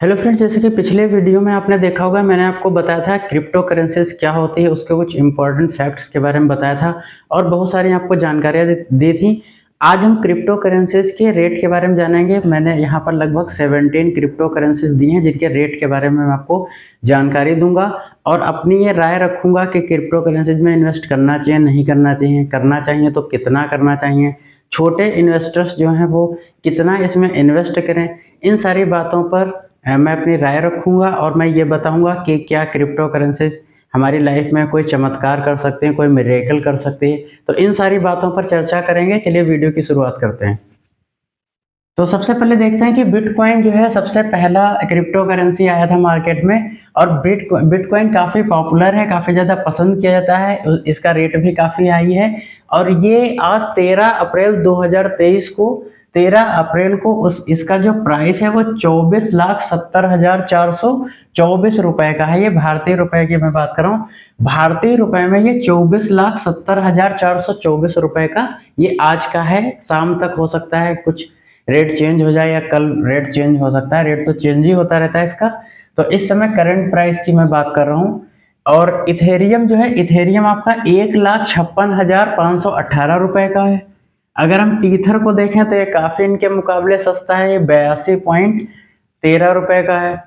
Hello friends, जैसे कि पिछले वीडियो में आपने देखा होगा, मैंने आपको बताया था क्रिप्टो करेंसीज क्या होती है, उसके कुछ इंपॉर्टेंट फैक्ट्स के बारे में बताया था और बहुत सारी आपको जानकारियां दी थी। आज हम क्रिप्टो करेंसीज के रेट के बारे में जानेंगे। मैंने यहाँ पर लगभग 17 क्रिप्टो करेंसीज दी हैं जिनके रेट के बारे में मैं आपको जानकारी दूंगा और अपनी ये राय रखूंगा कि क्रिप्टो करेंसीज में इन्वेस्ट करना चाहिए, नहीं करना चाहिए तो कितना करना चाहिए, छोटे इन्वेस्टर्स जो हैं वो कितना इसमें इन्वेस्ट करें। इन सारी बातों पर मैं अपनी राय रखूंगा और मैं ये बताऊंगा कि क्या क्रिप्टो करेंसीज हमारी लाइफ में कोई चमत्कार कर सकते हैं, कोई मिरेकल कर सकते हैं। तो इन सारी बातों पर चर्चा करेंगे। चलिए वीडियो की शुरुआत करते हैं। तो सबसे पहले देखते हैं कि बिटकॉइन जो है सबसे पहला क्रिप्टो करेंसी आया था मार्केट में और बिटकॉइन काफ़ी पॉपुलर है, काफ़ी ज़्यादा पसंद किया जाता है, इसका रेट भी काफ़ी हाई है। और ये आज 13 अप्रैल 2023 को 13 अप्रैल को इसका जो प्राइस है वो 24,70,424 रुपए का है। ये भारतीय रुपए की मैं बात कर रहा हूँ। भारतीय रुपए में ये 24,70,424 रुपए का ये आज का है। शाम तक हो सकता है कुछ रेट चेंज हो जाए या कल रेट चेंज हो सकता है। रेट तो चेंज ही होता रहता है इसका। तो इस समय करंट प्राइस की मैं बात कर रहा हूँ। और इथेरियम जो है, इथेरियम आपका 1,56,518 रुपए का है। अगर हम टीथर को देखें तो ये काफी इनके मुकाबले सस्ता है, ये 82.13 रुपए का है।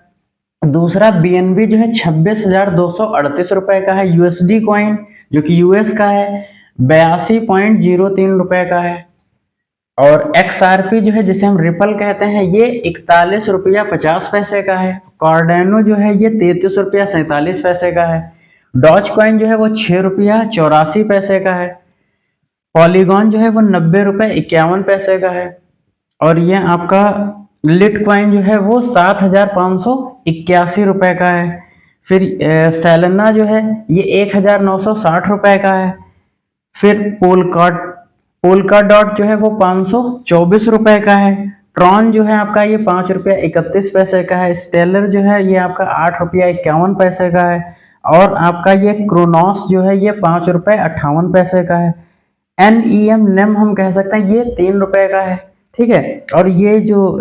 दूसरा बीएनबी जो है 26,238 रुपए का है। यूएसडी कॉइन जो कि यूएस का है 82.03 रुपए का है। और एक्सआरपी जो है जिसे हम रिपल कहते हैं ये 41 रुपया 50 पैसे का है। कार्डेनो जो है ये 33 रुपया 47 पैसे का है। डॉज कॉइन जो है वो 6 रुपया 84 पैसे का है। पॉलीगॉन जो है वो 90 रुपये 51 पैसे का है। और ये आपका लिट कॉइन जो है वो 7,581 रुपये का है। फिर सेलेना जो है ये 1,960 रुपये का है। फिर पोलका डॉट जो है वो 524 रुपए का है। ट्रॉन जो है आपका ये 5 रुपया 31 पैसे का है। स्टेलर जो है ये आपका 8 रुपया 51 पैसे का है। और आपका ये क्रोनॉस जो है ये 5 रुपये 58 पैसे का है। NEM नेम हम कह सकते हैं ये 3 रुपए का है। ठीक है। और ये जो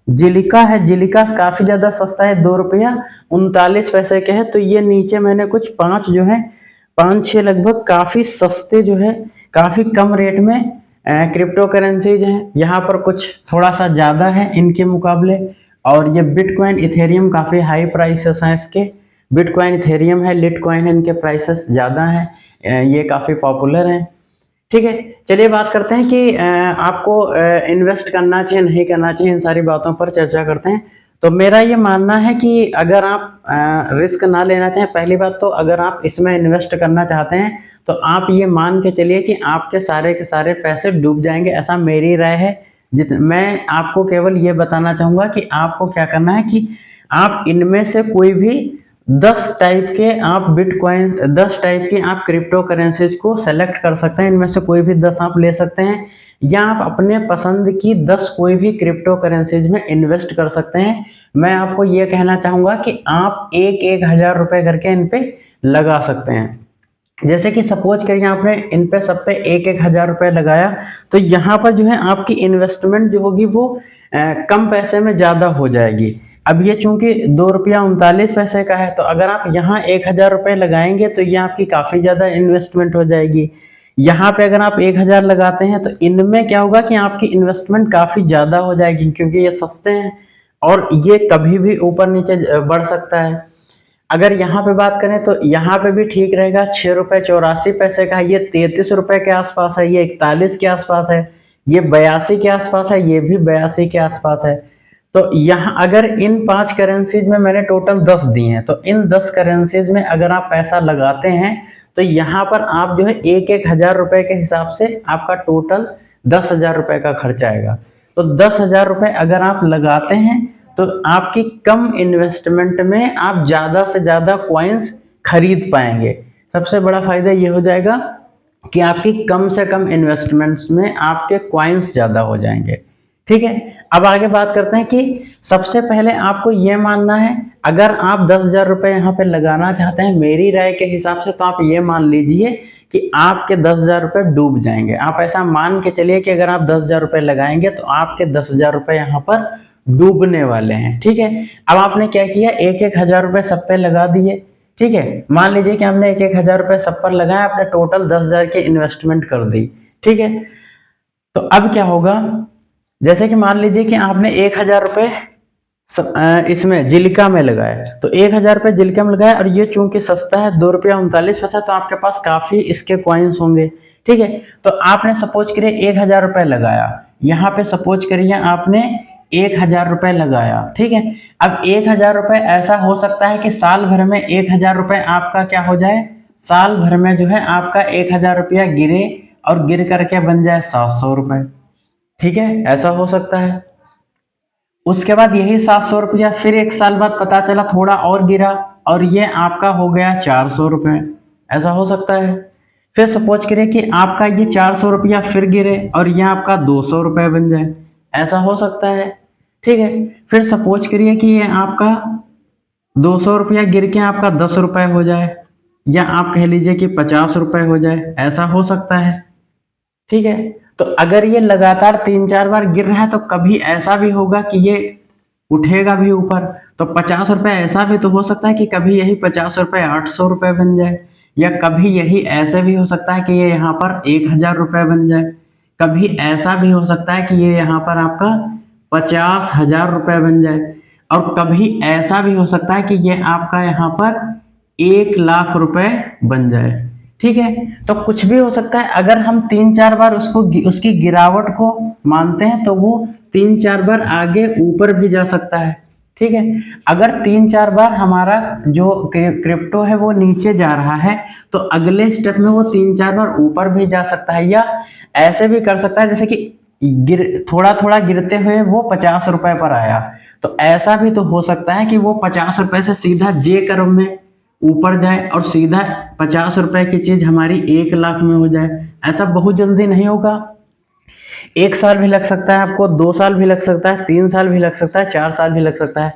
जिलिका है, जिलिका काफी ज्यादा सस्ता है, 2 रुपया 39 पैसे के है। तो ये नीचे मैंने कुछ 5 जो है 5-6 लगभग काफी सस्ते जो है काफी कम रेट में क्रिप्टो करेंसीज हैं। यहाँ पर कुछ थोड़ा सा ज्यादा है इनके मुकाबले। और ये बिटकॉइन इथेरियम काफी हाई प्राइसेस हैं इसके। बिटकॉइन इथेरियम है, लिटकॉइन है, इनके प्राइसेस ज्यादा हैं, ये काफी पॉपुलर हैं। ठीक है। चलिए बात करते हैं कि आपको इन्वेस्ट करना चाहिए, नहीं करना चाहिए, इन सारी बातों पर चर्चा करते हैं। तो मेरा ये मानना है कि अगर आप रिस्क ना लेना चाहें, पहली बात तो अगर आप इसमें इन्वेस्ट करना चाहते हैं तो आप ये मान के चलिए कि आपके सारे के सारे पैसे डूब जाएंगे, ऐसा मेरी राय है। मैं आपको केवल ये बताना चाहूँगा कि आपको क्या करना है कि आप इनमें से कोई भी 10 टाइप के आप बिटकॉइन 10 टाइप की आप क्रिप्टो करेंसीज को सेलेक्ट कर सकते हैं। इनमें से कोई भी 10 आप ले सकते हैं या आप अपने पसंद की 10 कोई भी क्रिप्टो करेंसीज में इन्वेस्ट कर सकते हैं। मैं आपको ये कहना चाहूँगा कि आप 1,000 रुपये करके इन पे लगा सकते हैं। जैसे कि सपोज करिए आपने इन पे सब पे 1,000 रुपये लगाया तो यहाँ पर जो है आपकी इन्वेस्टमेंट जो होगी वो कम पैसे में ज़्यादा हो जाएगी। अब ये चूंकि 2 रुपया 39 पैसे का है तो अगर आप यहाँ 1,000 रुपये लगाएंगे तो ये आपकी काफ़ी ज़्यादा इन्वेस्टमेंट हो जाएगी। यहाँ पे अगर आप 1,000 लगाते हैं तो इनमें क्या होगा कि आपकी इन्वेस्टमेंट काफ़ी ज़्यादा हो जाएगी क्योंकि ये सस्ते हैं और ये कभी भी ऊपर नीचे बढ़ सकता है। अगर यहाँ पे बात करें तो यहाँ पे भी ठीक रहेगा, 6 रुपये 84 पैसे का, ये 33 रुपये के आसपास है, ये 41 के आसपास है, ये 82 के आसपास है, ये भी 82 के आसपास है। तो यहाँ अगर इन 5 करेंसीज में मैंने टोटल 10 दी हैं तो इन 10 करेंसीज में अगर आप पैसा लगाते हैं तो यहाँ पर आप जो है 1,000 रुपये के हिसाब से आपका टोटल 10,000 रुपये का खर्च आएगा। तो 10,000 रुपये अगर आप लगाते हैं तो आपकी कम इन्वेस्टमेंट में आप ज़्यादा से ज़्यादा कॉइन्स खरीद पाएंगे। सबसे बड़ा फायदा ये हो जाएगा कि आपकी कम से कम इन्वेस्टमेंट्स में आपके कॉइन्स ज़्यादा हो जाएंगे। ठीक है। अब आगे बात करते हैं कि सबसे पहले आपको ये मानना है, अगर आप 10,000 रुपये यहाँ पे लगाना चाहते हैं मेरी राय के हिसाब से, तो आप ये मान लीजिए कि आपके 10,000 रुपये डूब जाएंगे। आप ऐसा मान के चलिए कि अगर आप 10,000 रुपये लगाएंगे तो आपके 10,000 रुपये यहाँ पर डूबने वाले हैं। ठीक है, अब आपने क्या किया, एक एक हजार रुपए सब पे लगा दिए। ठीक है, मान लीजिए कि हमने एक एक हजार रुपए सब पर लगाया, आपने टोटल 10,000 की इन्वेस्टमेंट कर दी। ठीक है, तो अब क्या होगा, जैसे कि मान लीजिए कि आपने 1,000 रुपए इसमें जीलिका में लगाया, तो 1,000 रुपए जीलिका में लगाया, और ये चूंकि सस्ता है, 2 रुपया 39 पैसा, तो आपके पास काफी इसके कॉइन्स होंगे। ठीक है, तो आपने सपोज करिए 1,000 रुपए लगाया, यहाँ पे सपोज करिए आपने 1,000 रुपए लगाया। ठीक है, अब 1,000 रुपए ऐसा हो सकता है कि साल भर में 1,000 रुपए आपका क्या हो जाए, साल भर में जो है आपका 1,000 रुपया गिरे और गिर करके बन जाए 700 रुपए। ठीक है, ऐसा हो सकता है। उसके बाद यही 700 रुपया फिर एक साल बाद पता चला थोड़ा और गिरा और ये आपका हो गया 400 रुपये, ऐसा हो सकता है। फिर सपोज करिए कि आपका ये 400 रुपया फिर गिरे और ये आपका 200 रुपये बन जाए, ऐसा हो सकता है। ठीक है, फिर सपोज करिए कि ये आपका 200 रुपया गिर के आपका 10 रुपये हो जाए, या आप कह लीजिए कि 50 रुपये हो जाए, ऐसा हो सकता है। ठीक है, तो अगर ये लगातार 3-4 बार गिर रहा है तो कभी ऐसा भी होगा कि ये उठेगा भी ऊपर, तो 50 रुपए ऐसा भी तो हो सकता है कि कभी यही 50 रुपए 800 रुपए बन जाए, या कभी यही ऐसे भी हो सकता है कि ये यहाँ पर 1,000 रुपए बन जाए, कभी ऐसा भी हो सकता है कि ये यहाँ पर आपका 50,000 रुपए बन जाए, और कभी ऐसा भी हो सकता है कि ये आपका यहाँ पर 1,00,000 रुपए बन जाए। ठीक है, तो कुछ भी हो सकता है। अगर हम 3-4 बार उसकी गिरावट को मानते हैं तो वो 3-4 बार आगे ऊपर भी जा सकता है। ठीक है, अगर 3-4 बार हमारा जो क्रिप्टो है वो नीचे जा रहा है तो अगले स्टेप में वो 3-4 बार ऊपर भी जा सकता है, या ऐसे भी कर सकता है जैसे कि थोड़ा थोड़ा गिरते हुए वो 50 रुपए पर आया, तो ऐसा भी तो हो सकता है कि वो 50 रुपए से सीधा जे कर्व में ऊपर जाए और सीधा 50 रुपए की चीज हमारी 1,00,000 में हो जाए। ऐसा बहुत जल्दी नहीं होगा, 1 साल भी लग सकता है आपको, 2 साल भी लग सकता है, 3 साल भी लग सकता है, 4 साल भी लग सकता है।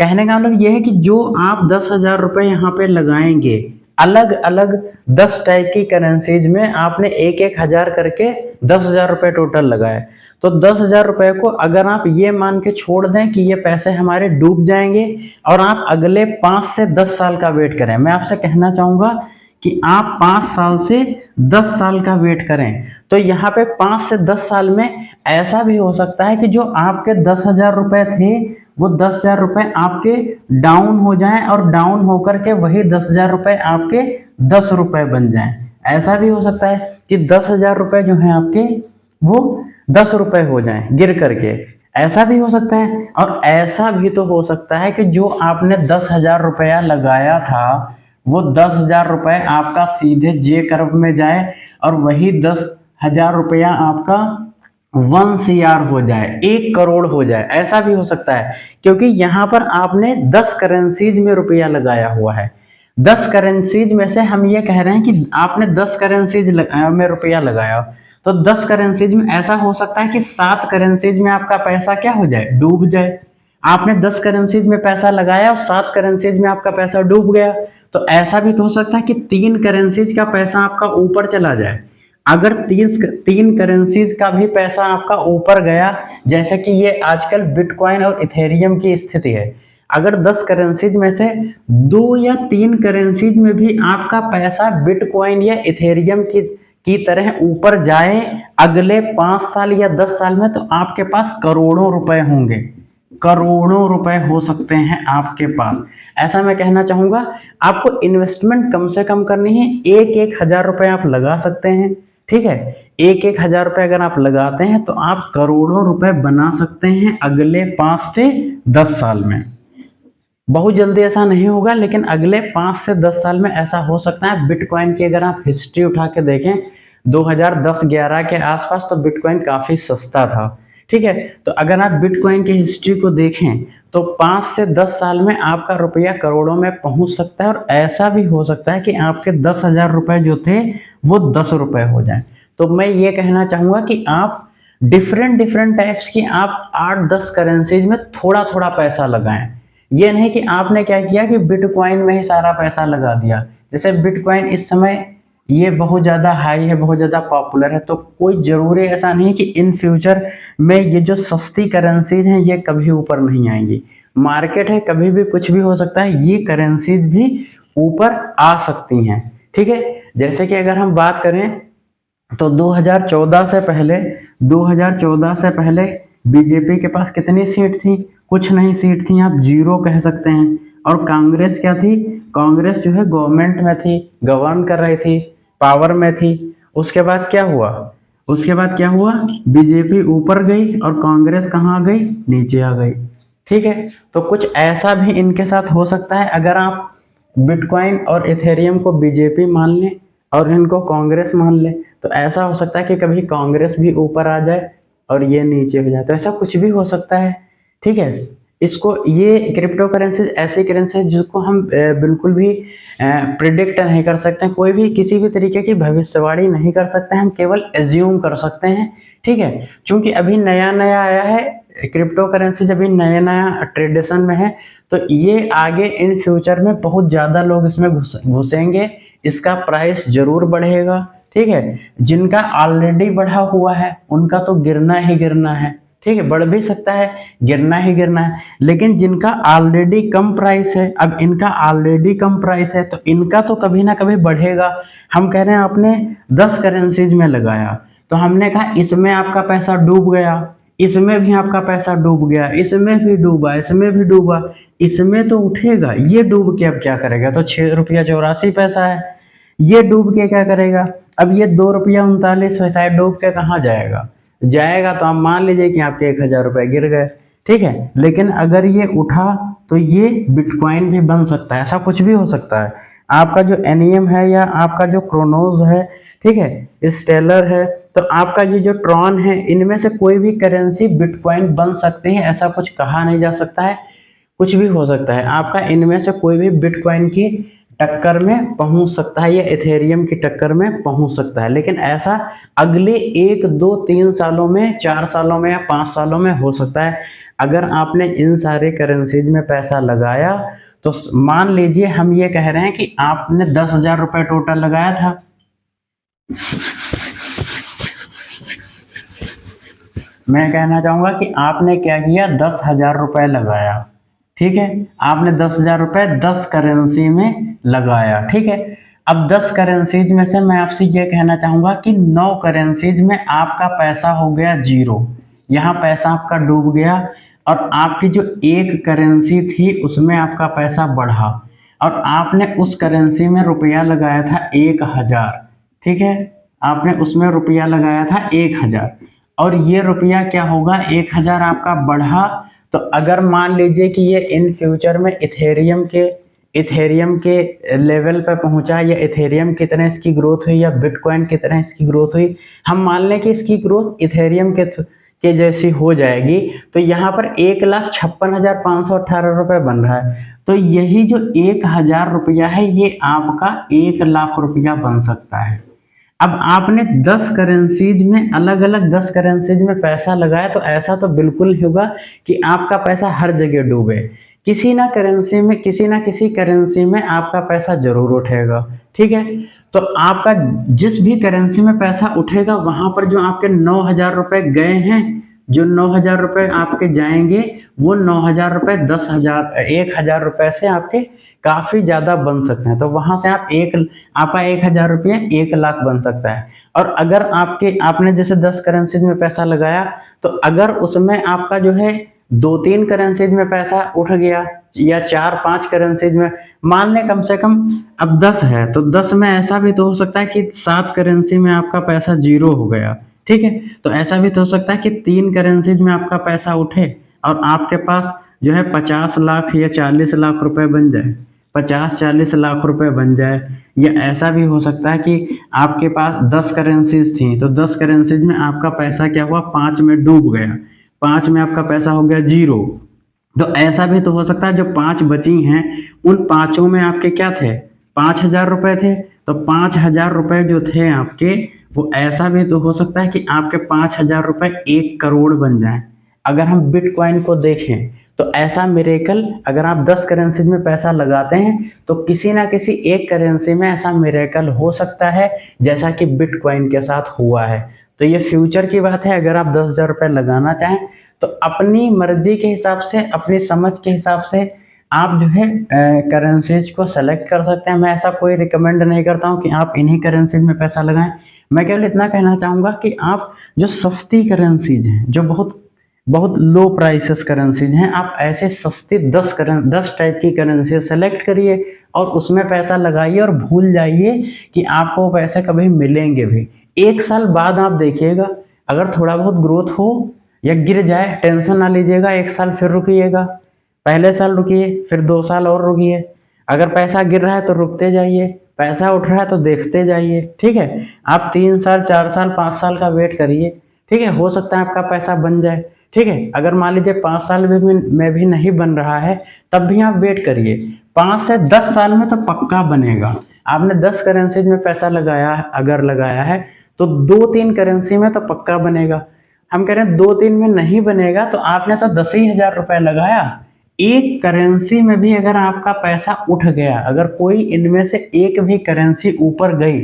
कहने का मतलब यह है कि जो आप 10,000 रुपए यहाँ पे लगाएंगे, अलग अलग 10 टाइप की करेंसीज में आपने एक एक हजार करके 10,000 रुपए टोटल लगाए, तो 10,000 रुपए को अगर आप ये मान के छोड़ दें कि ये पैसे हमारे डूब जाएंगे और आप अगले 5 से 10 साल का वेट करें, मैं आपसे कहना चाहूंगा कि आप 5 साल से 10 साल का वेट करें, तो यहाँ पे 5 से 10 साल में ऐसा भी हो सकता है कि जो आपके 10,000 रुपए थे वो 10,000 रुपए आपके डाउन हो जाएं और डाउन होकर के वही 10,000 रुपए आपके 10 रुपए बन जाएं। ऐसा भी हो सकता है कि 10,000 रुपए जो हैं आपके वो 10 रुपए हो जाएं गिर करके, ऐसा भी हो सकता है। और ऐसा भी तो हो सकता है कि जो आपने 10,000 रुपया लगाया था वो 10,000 रुपए आपका सीधे जे कर्व में जाए और वही 10,000 रुपया आपका 1 CR हो जाए, 1 करोड़ हो जाए, ऐसा भी हो सकता है। क्योंकि यहाँ पर आपने 10 करेंसीज में रुपया लगाया हुआ है, 10 करेंसीज में से हम ये कह रहे हैं कि आपने 10 करेंसीज में रुपया लगाया, तो 10 करेंसीज में ऐसा हो सकता है कि 7 करेंसीज में आपका पैसा क्या हो जाए, डूब जाए। आपने 10 करेंसीज में पैसा लगाया और 7 करेंसीज में आपका पैसा डूब गया, तो ऐसा भी तो हो सकता है कि 3 करेंसीज का पैसा आपका ऊपर चला जाए। अगर 3 करेंसीज का भी पैसा आपका ऊपर गया, जैसे कि ये आजकल बिटकॉइन और इथेरियम की स्थिति है, अगर 10 करेंसीज में से 2 या 3 करेंसीज में भी आपका पैसा बिटकॉइन या इथेरियम की तरह ऊपर जाए अगले 5 साल या 10 साल में, तो आपके पास करोड़ों रुपए होंगे, करोड़ों रुपए हो सकते हैं आपके पास। ऐसा मैं कहना चाहूंगा, आपको इन्वेस्टमेंट कम से कम करनी है, 1-1 हजार रुपए आप लगा सकते हैं। ठीक है, 1-1 हजार रुपए अगर आप लगाते हैं तो आप करोड़ों रुपए बना सकते हैं अगले 5 से 10 साल में। बहुत जल्दी ऐसा नहीं होगा, लेकिन अगले 5 से 10 साल में ऐसा हो सकता है। बिटकॉइन की अगर आप हिस्ट्री उठा के देखें 2010-11 के आसपास, तो बिटकॉइन काफी सस्ता था। ठीक है, तो अगर आप बिटकॉइन की हिस्ट्री को देखें तो 5 से 10 साल में आपका रुपया करोड़ों में पहुंच सकता है, और ऐसा भी हो सकता है कि आपके 10,000 रुपए जो थे वो 10 रुपए हो जाएं। तो मैं ये कहना चाहूंगा कि आप डिफरेंट टाइप्स की आप 8-10 करेंसीज में थोड़ा थोड़ा पैसा लगाएं। ये नहीं कि आपने क्या किया कि बिटकॉइन में ही सारा पैसा लगा दिया। जैसे बिटकॉइन इस समय ये बहुत ज़्यादा हाई है, बहुत ज़्यादा पॉपुलर है। तो कोई ज़रूरी ऐसा नहीं कि इन फ्यूचर में ये जो सस्ती करेंसीज हैं ये कभी ऊपर नहीं आएंगी। मार्केट है, कभी भी कुछ भी हो सकता है, ये करेंसीज भी ऊपर आ सकती हैं। ठीक है, जैसे कि अगर हम बात करें तो 2014 से पहले 2014 से पहले बीजेपी के पास कितनी सीट थी? कुछ नहीं सीट थी, आप जीरो कह सकते हैं। और कांग्रेस क्या थी? कांग्रेस जो है गवर्नमेंट में थी, गवर्न कर रही थी, पावर में थी। उसके बाद क्या हुआ? उसके बाद क्या हुआ? बीजेपी ऊपर गई और कांग्रेस कहाँ आ गई? नीचे आ गई। ठीक है, तो कुछ ऐसा भी इनके साथ हो सकता है। अगर आप बिटकॉइन और इथेरियम को बीजेपी मान लें और इनको कांग्रेस मान लें, तो ऐसा हो सकता है कि कभी कांग्रेस भी ऊपर आ जाए और ये नीचे हो जाए। तो ऐसा कुछ भी हो सकता है। ठीक है, इसको, ये क्रिप्टो करेंसी ऐसी करेंसी है जिसको हम बिल्कुल भी प्रिडिक्ट नहीं कर सकते हैं, कोई भी किसी भी तरीके की भविष्यवाणी नहीं कर सकते हैं, हम केवल एज्यूम कर सकते हैं। ठीक है, क्योंकि अभी नया नया आया है क्रिप्टो करेंसी, जब नया नया ट्रेडिशन में है, तो ये आगे इन फ्यूचर में बहुत ज़्यादा लोग इसमें घुसेंगे, इसका प्राइस जरूर बढ़ेगा। ठीक है, जिनका ऑलरेडी बढ़ा हुआ है उनका तो गिरना ही गिरना है। ठीक है, बढ़ भी सकता है, गिरना ही गिरना है, लेकिन जिनका ऑलरेडी कम प्राइस है, अब इनका ऑलरेडी कम प्राइस है तो इनका तो कभी ना कभी बढ़ेगा। हम कह रहे हैं आपने 10 करेंसीज में लगाया, तो हमने कहा इसमें आपका पैसा डूब गया, इसमें भी आपका पैसा डूब गया, इसमें भी डूबा, इसमें भी डूबा, इसमें तो उठेगा। ये डूब के अब क्या करेगा? तो 6 रुपया 84 पैसा है, ये डूब के क्या करेगा? अब ये 2 रुपया 39 पैसा है, डूब के कहाँ जाएगा? जाएगा तो आप मान लीजिए कि आपके 1000 रुपये गिर गए। ठीक है, लेकिन अगर ये उठा तो ये बिटकॉइन भी बन सकता है, ऐसा कुछ भी हो सकता है। आपका जो एनियम है या आपका जो क्रोनोज है, ठीक है, स्टेलर है, तो आपका ये जो ट्रॉन है, इनमें से कोई भी करेंसी बिटकॉइन बन सकती है, ऐसा कुछ कहा नहीं जा सकता है, कुछ भी हो सकता है। आपका इनमें से कोई भी बिटकॉइन की टक्कर में पहुंच सकता है या इथेरियम की टक्कर में पहुंच सकता है, लेकिन ऐसा अगले 1 2 3 सालों में, 4 सालों में या 5 सालों में हो सकता है। अगर आपने इन सारे करेंसीज में पैसा लगाया, तो मान लीजिए हम ये कह रहे हैं कि आपने 10,000 रुपये टोटल लगाया था, मैं कहना चाहूंगा कि आपने क्या किया, 10,000 रुपये लगाया। ठीक है, आपने 10,000 रुपये 10 करेंसी में लगाया। ठीक है, अब 10 करेंसीज में से मैं आपसे ये कहना चाहूंगा कि 9 करेंसीज में आपका पैसा हो गया जीरो, यहाँ पैसा आपका डूब गया, और आपकी जो एक करेंसी थी उसमें आपका पैसा बढ़ा, और आपने उस करेंसी में रुपया लगाया था 1,000। ठीक है, आपने उसमें रुपया लगाया था 1,000, और ये रुपया क्या होगा, 1,000 आपका बढ़ा। तो अगर मान लीजिए कि ये इन फ्यूचर में इथेरियम के लेवल पे पहुंचा, या इथेरियम कितने इसकी ग्रोथ हुई, या बिटकॉइन कितने इसकी ग्रोथ हुई, हम मान लें कि इसकी ग्रोथ इथेरियम के जैसी हो जाएगी, तो यहाँ पर 1,56,518 रुपये बन रहा है। तो यही जो 1,000 रुपया है, ये आपका 1,00,000 रुपया बन सकता है। अब आपने 10 करेंसीज में, अलग अलग 10 करेंसीज में पैसा लगाया, तो ऐसा तो बिल्कुल होगा कि आपका पैसा हर जगह डूबे, किसी ना किसी करेंसी में आपका पैसा जरूर उठेगा। ठीक है, तो आपका जिस भी करेंसी में पैसा उठेगा, वहां पर जो आपके 9,000 रुपये गए हैं, जो 9,000 रुपये आपके जाएंगे, वो 9,000 रुपये 1,000 रुपये से आपके काफी ज्यादा बन सकते हैं। तो वहां से आपका 1,000 रुपये 1,00,000 बन सकता है। और अगर आपने जैसे 10 करेंसीज में पैसा लगाया, तो अगर उसमें आपका जो है 2 3 करेंसीज में पैसा उठ गया, या 4 5 करेंसीज में, मान लें कम से कम अब 10 है, तो 10 में ऐसा भी तो हो सकता है कि 7 करेंसी में आपका पैसा जीरो हो गया। ठीक है, तो ऐसा भी तो हो सकता है कि 3 करेंसीज में आपका पैसा उठे और आपके पास जो है 50 लाख या 40 लाख रुपए बन जाए, 50 40 लाख रुपए बन जाए। या ऐसा भी हो सकता है कि आपके पास 10 करेंसीज थी, तो 10 करेंसीज में आपका पैसा क्या हुआ, 5 में डूब गया, 5 में आपका पैसा हो गया जीरो। तो ऐसा भी तो हो सकता है जो 5 बची हैं, उन 5 में आपके क्या थे, 5,000 रुपये थे, तो 5,000 रुपये जो थे आपके, वो ऐसा भी तो हो सकता है कि आपके 5,000 रुपये 1 करोड़ बन जाए। अगर हम बिटकॉइन को देखें तो ऐसा मिरेकल अगर आप 10 करेंसीज में पैसा लगाते हैं तो किसी ना किसी एक करेंसी में ऐसा मिरेकल हो सकता है, जैसा कि बिटकॉइन के साथ हुआ है। तो ये फ्यूचर की बात है। अगर आप 10,000 रुपये लगाना चाहें तो अपनी मर्जी के हिसाब से, अपनी समझ के हिसाब से आप जो है करेंसीज को सेलेक्ट कर सकते हैं। मैं ऐसा कोई रिकमेंड नहीं करता हूँ कि आप इन्हीं करेंसीज में पैसा लगाएं। मैं केवल इतना कहना चाहूँगा कि आप जो सस्ती करेंसीज हैं, जो बहुत बहुत लो प्राइसेस करेंसीज हैं, आप ऐसे सस्ती 10 टाइप की करेंसी सेलेक्ट करिए और उसमें पैसा लगाइए और भूल जाइए कि आपको पैसे कभी मिलेंगे भी। 1 साल बाद आप देखिएगा, अगर थोड़ा बहुत ग्रोथ हो या गिर जाए, टेंशन ना लीजिएगा, 1 साल फिर रुकिएगा, पहले साल रुकिए, फिर 2 साल और रुकिए। अगर पैसा गिर रहा है तो रुकते जाइए, पैसा उठ रहा है तो देखते जाइए। ठीक है, आप 3 साल 4 साल 5 साल का वेट करिए। ठीक है, हो सकता है आपका पैसा बन जाए। ठीक है, अगर मान लीजिए 5 साल में भी नहीं बन रहा है, तब भी आप वेट करिए, 5 से 10 साल में तो पक्का बनेगा। आपने 10 करेंसीज में पैसा लगाया, अगर लगाया है तो 2-3 करेंसी में तो पक्का बनेगा। हम कह रहे हैं 2-3 में नहीं बनेगा तो आपने तो 10,000 रुपये लगाया, एक करेंसी में भी अगर आपका पैसा उठ गया, अगर कोई इनमें से एक भी करेंसी ऊपर गई,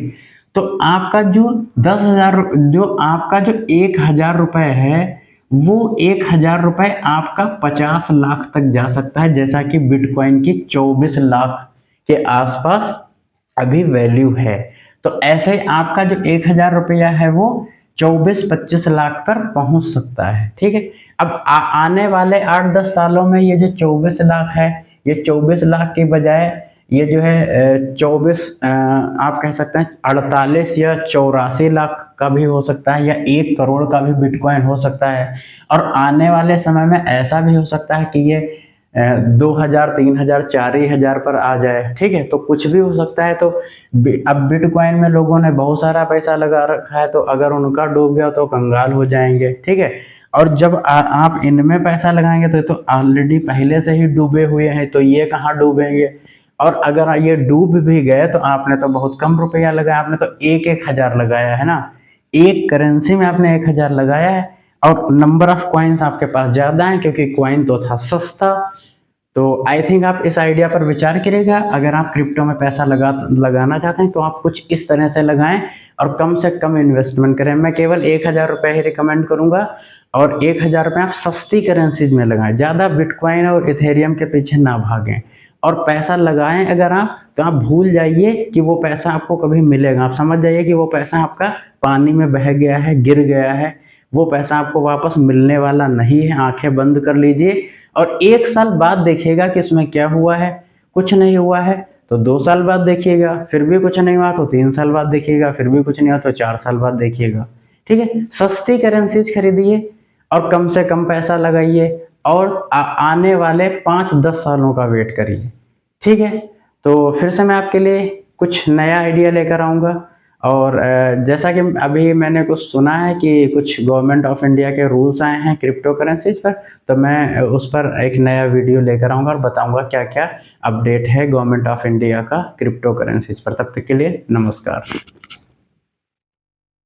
तो आपका जो 10,000 जो आपका जो 1,000 रुपये है, वो 1,000 रुपये आपका 50 लाख तक जा सकता है, जैसा कि बिटकॉइन की 24 लाख के आसपास अभी वैल्यू है। तो ऐसे आपका जो 1,000 रुपया है वो 24-25 लाख पर पहुंच सकता है। ठीक है, अब आने वाले 8-10 सालों में ये जो 24 लाख है, ये 24 लाख के बजाय ये जो है 24 आप कह सकते हैं 48 या 84 लाख का भी हो सकता है, या 1 करोड़ का भी बिटकॉइन हो सकता है। और आने वाले समय में ऐसा भी हो सकता है कि ये 2,000, 3,000, 4,000 पर आ जाए। ठीक है, तो कुछ भी हो सकता है। तो अब बिटकॉइन में लोगों ने बहुत सारा पैसा लगा रखा है, तो अगर उनका डूब गया तो कंगाल हो जाएंगे। ठीक है, और जब आप इनमें पैसा लगाएंगे तो ये तो ऑलरेडी पहले से ही डूबे हुए हैं, तो ये कहाँ डूबेंगे। और अगर ये डूब भी गए तो आपने तो बहुत कम रुपया लगाया, आपने तो 1,000 लगाया है ना, एक करेंसी में आपने 1,000 लगाया है, और नंबर ऑफ कॉइन्स आपके पास ज़्यादा हैं क्योंकि कॉइन तो था सस्ता। तो आई थिंक आप इस आइडिया पर विचार करिएगा। अगर आप क्रिप्टो में पैसा लगाना चाहते हैं तो आप कुछ इस तरह से लगाएं और कम से कम इन्वेस्टमेंट करें। मैं केवल 1,000 रुपये ही रिकमेंड करूंगा, और 1,000 रुपये आप सस्ती करेंसीज में लगाएं, ज़्यादा बिटकॉइन और इथेरियम के पीछे ना भागें। और पैसा लगाएं अगर आप, तो आप भूल जाइए कि वो पैसा आपको कभी मिलेगा। आप समझ जाइए कि वो पैसा आपका पानी में बह गया है, गिर गया है, वो पैसा आपको वापस मिलने वाला नहीं है। आंखें बंद कर लीजिए और 1 साल बाद देखिएगा कि उसमें क्या हुआ है। कुछ नहीं हुआ है तो 2 साल बाद देखिएगा, फिर भी कुछ नहीं हुआ तो 3 साल बाद देखिएगा, फिर भी कुछ नहीं हुआ तो 4 साल बाद देखिएगा। ठीक है, सस्ती करेंसीज खरीदिए और कम से कम पैसा लगाइए, और आने वाले 5-10 सालों का वेट करिए। ठीक है, तो फिर से मैं आपके लिए कुछ नया आइडिया लेकर आऊँगा। और जैसा कि अभी मैंने कुछ सुना है कि कुछ गवर्नमेंट ऑफ इंडिया के रूल्स आए हैं क्रिप्टो करेंसीज पर, तो मैं उस पर एक नया वीडियो लेकर आऊँगा और बताऊँगा क्या क्या अपडेट है गवर्नमेंट ऑफ इंडिया का क्रिप्टो करेंसीज पर। तब तक के लिए नमस्कार।